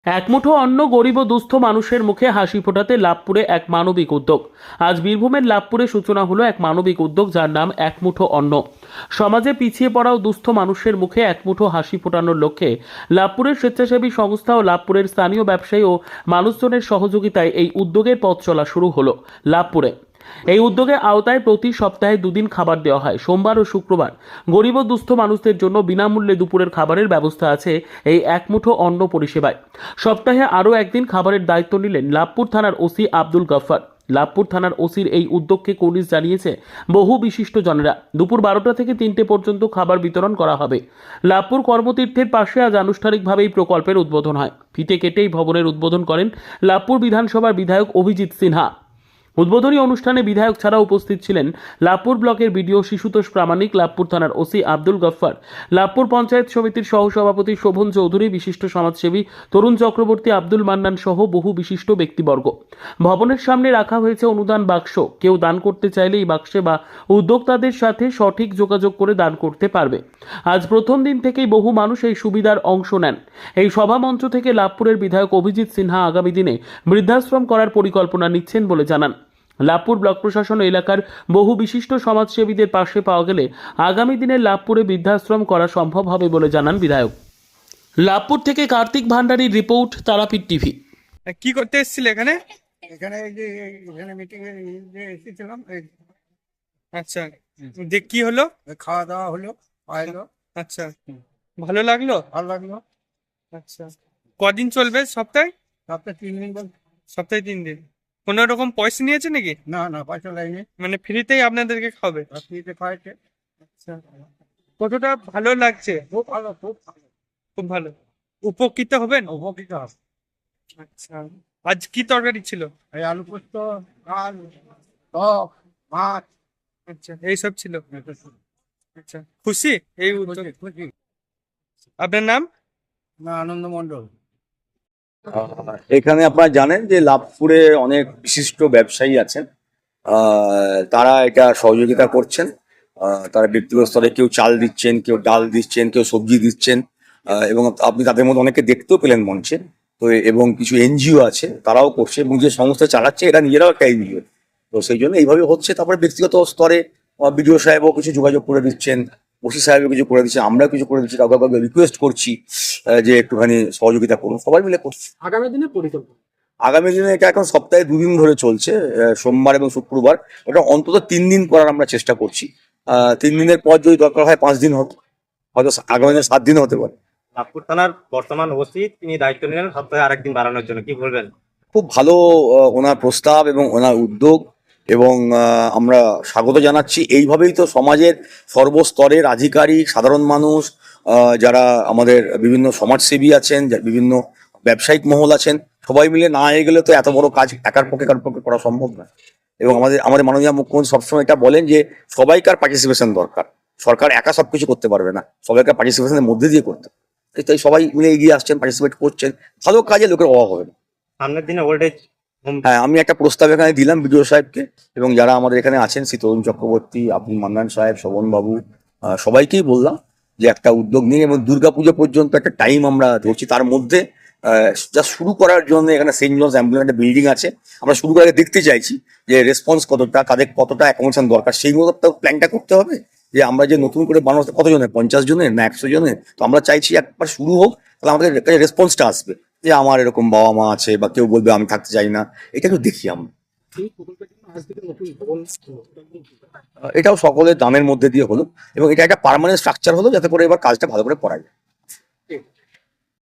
একমুঠো অন্ন গরিব ও দুস্থ মানুষের মুখে হাসি ফোটাতে লাভপুরে এক মানবিক উদ্যোগ। আজ বীরভূমের লাভপুরে সূচনা হলো এক মানবিক উদ্যোগ, যার নাম একমুঠো অন্ন। সমাজে পিছিয়ে পড়া ও দুস্থ মানুষের মুখে একমুঠো হাসি ফোটানোর লক্ষ্যে লাভপুরের স্বেচ্ছাসেবী সংস্থা ও লাভপুরের স্থানীয় ব্যবসায়ী ও মানুষজনের সহযোগিতায় এই উদ্যোগের পথ চলা শুরু হলো লাভপুরে। এই উদ্যোগের আওতায় প্রতি সপ্তাহে দুদিন খাবার দেওয়া হয়। সোমবার ও শুক্রবার গরিব ও দুস্থ মানুষদের জন্য বিনামূল্যে দুপুরের খাবারের ব্যবস্থা আছে এই একমুঠো অন্ন পরিষেবায়। সপ্তাহে আরও একদিন খাবারের দায়িত্ব নিলেন লাভপুর থানার ওসি আব্দুল গফফার। লাভপুর থানার ওসির এই উদ্যোগকে কুর্নিশ জানিয়েছে বহু বিশিষ্ট জনেরা। দুপুর 12টা থেকে 3টে পর্যন্ত খাবার বিতরণ করা হবে। লাভপুর কর্মতীর্থের পাশে আজ আনুষ্ঠানিকভাবে এই প্রকল্পের উদ্বোধন হয়। ফিতে কেটে এই ভবনের উদ্বোধন করেন লাভপুর বিধানসভার বিধায়ক অভিজিৎ সিনহা। উদ্বোধনী অনুষ্ঠানে বিধায়ক ছাড়া উপস্থিত ছিলেন লাভপুর ব্লকের বিডিও শিশুতোষ প্রামাণিক, লাভপুর থানার ওসি আব্দুল গফফার, লাভপুর পঞ্চায়েত সমিতির সহসভাপতি শোভন চৌধুরী, বিশিষ্ট সমাজসেবী তরুণ চক্রবর্তী, আব্দুল মান্নান সহ বহু বিশিষ্ট ব্যক্তিবর্গ। ভবনের সামনে রাখা হয়েছে অনুদান বাক্স। কেউ দান করতে চাইলে এই বাক্সে বা উদ্যোক্তাদের সাথে সঠিক যোগাযোগ করে দান করতে পারবে। আজ প্রথম দিন থেকেই বহু মানুষ এই সুবিধার অংশ নেন। এই সভামঞ্চ থেকে লাভপুরের বিধায়ক অভিজিৎ সিনহা আগামী দিনে বৃদ্ধাশ্রম করার পরিকল্পনা নিচ্ছেন বলে জানান। লাভপুর ব্লক প্রশাসন এলাকার বহু বিশিষ্ট সমাজসেবীদের পাশে পাওয়া গেলে আগামী দিনে লাভপুরে বৃদ্ধাশ্রম করা সম্ভব হবে বলে জানান বিধায়ক। লাভপুর থেকে কার্তিক ভান্ডারীর রিপোর্ট, তারাপীঠ টিভি। কি করতে এসেছিল এখানে? এখানে এই যে এখানে মিটিং এ যে এসেছিলাম, এই আচ্ছা, দেখ কি হলো? খাওয়া দাওয়া হলো, পাইলো, আচ্ছা, ভালো লাগলো? ভালো লাগলো। আচ্ছা, কদিন চলবে? সপ্তাহে? সপ্তাহে 3 দিন বল। সপ্তাহে 3 দিন। কোনো রকম পয়সা নিয়েছে নাকি? না না, পয়সা লাইনি, মানে ফ্রিতেই আপনাদেরকে খাবে? ফ্রিতে খাওয়াইছে। আচ্ছা, কতটা ভালো লাগছে? খুব ভালো, খুব ভালো, খুব ভালো। উপকৃত হবেন? উপকৃত হবে। আচ্ছা, আজ কি তরকারি ছিল? এই আলু পোস্ত, ডাল, টক, মাছ, আচ্ছা, এইসব ছিল। আচ্ছা, খুশি এই উদ্যোগ? খুশি খুশি। আপনার নাম? না, আনন্দ মন্ডল। এখানে আপনারা জানেন যে লাভপুরে অনেক বিশিষ্ট ব্যবসায়ী আছেন। তারা এটা সহযোগিতা করছেন। তারা ব্যক্তিগত স্তরে কেউ চাল দিচ্ছেন, কেউ ডাল দিচ্ছেন, কেউ সবজি দিচ্ছেন, এবং আপনি তাদের মধ্যে অনেকে দেখতেও পেলেন মঞ্চে। তো এবং কিছু এনজিও আছে, তারাও করছে, এবং যে সংস্থা চালাচ্ছে এরা নিজেরাও একটা এনজিও। তো সেই জন্য এইভাবে হচ্ছে। তারপরে ব্যক্তিগত স্তরে বিডিও সাহেবও কিছু যোগাযোগ করে দিচ্ছেন, ওসি সাহেবও কিছু করে দিচ্ছেন, আমরাও কিছু করে দিচ্ছি। কাউকে কাউকে রিকোয়েস্ট করছি যে একটুখানি সহযোগিতা করুন, সবাই মিলে করছি। আগামী দিনে পরিকল্পনা, আগামী দিনে এটা এখন সপ্তাহে 2 দিন ধরে চলছে, সোমবার এবং শুক্রবার। এটা অন্তত 3 দিন করার আমরা চেষ্টা করছি। 3 দিনের পর যদি দরকার হয় 5 দিন হতো, হয়তো আগামী দিনে 7 দিন হতে পারে। লাভপুর থানার বর্তমান ওসি তিনি দায়িত্ব নিলেন সপ্তাহে আরেকদিন বাড়ানোর জন্য, কি বলবেন? খুব ভালো ওনার প্রস্তাব এবং ওনার উদ্যোগ, এবং আমরা স্বাগত জানাচ্ছি। এইভাবেই তো সমাজের সর্বস্তরের আধিকারিক, সাধারণ মানুষ, যারা আমাদের বিভিন্ন সমাজসেবী আছেন, বিভিন্ন ব্যবসায়িক মহল আছেন, সবাই মিলে না এগোলে তো এত বড় কাজ কারোর পক্ষে করা সম্ভব না। এবং আমাদের মাননীয় মুখ্যমন্ত্রী সবসময় এটা বলেন যে সবাইকার পার্টিসিপেশন দরকার। সরকার একা সবকিছু করতে পারবে না, সবাইকার পার্টিসিপেশনের মধ্যে দিয়ে করতে হবে। তাই সবাই মিলে এগিয়ে আসছেন, পার্টিসিপেট করছেন। ভালো কাজে লোকের অভাব হবে না। সামনের দিনে ওল্ড এজ হোম। হ্যাঁ, আমি একটা প্রস্তাব এখানে দিলাম বিডিও সাহেবকে, এবং যারা আমাদের এখানে আছেন, শ্রী তরুণ চক্রবর্তী, আব্দুল মান্নান সাহেব, শোভনবাবু, সবাইকেই বললাম যে একটা উদ্যোগ নিয়ে, এবং দুর্গাপুজো পর্যন্ত একটা টাইম আমরা ধরছি। তার মধ্যে যা শুরু করার জন্য এখানে সেন্ট জনস অ্যাম্বুলেন্স একটা বিল্ডিং আছে, আমরা শুরু করে দেখতে চাইছি যে রেসপন্স কতটা, কাদের কতটা অ্যাকোমোডেশন দরকার, সেই মতো তো প্ল্যানটা করতে হবে। যে আমরা যে নতুন করে বানাবো কতজনের, 50 জনের না 100 জনের? তো আমরা চাইছি একবার শুরু হোক, তাহলে আমাদের কাছে রেসপন্সটা আসবে যে আমার এরকম বাবা মা আছে, বা কেউ বলবে আমি থাকতে চাই না। এটা একটু দেখি আমরা। এটাও সকলের দামের মধ্যে দিয়ে হলো, এবং এটা একটা পার্মানেন্ট স্ট্রাকচার হলো, যাতে করে এবার কাজটা ভালো করে করা যায়।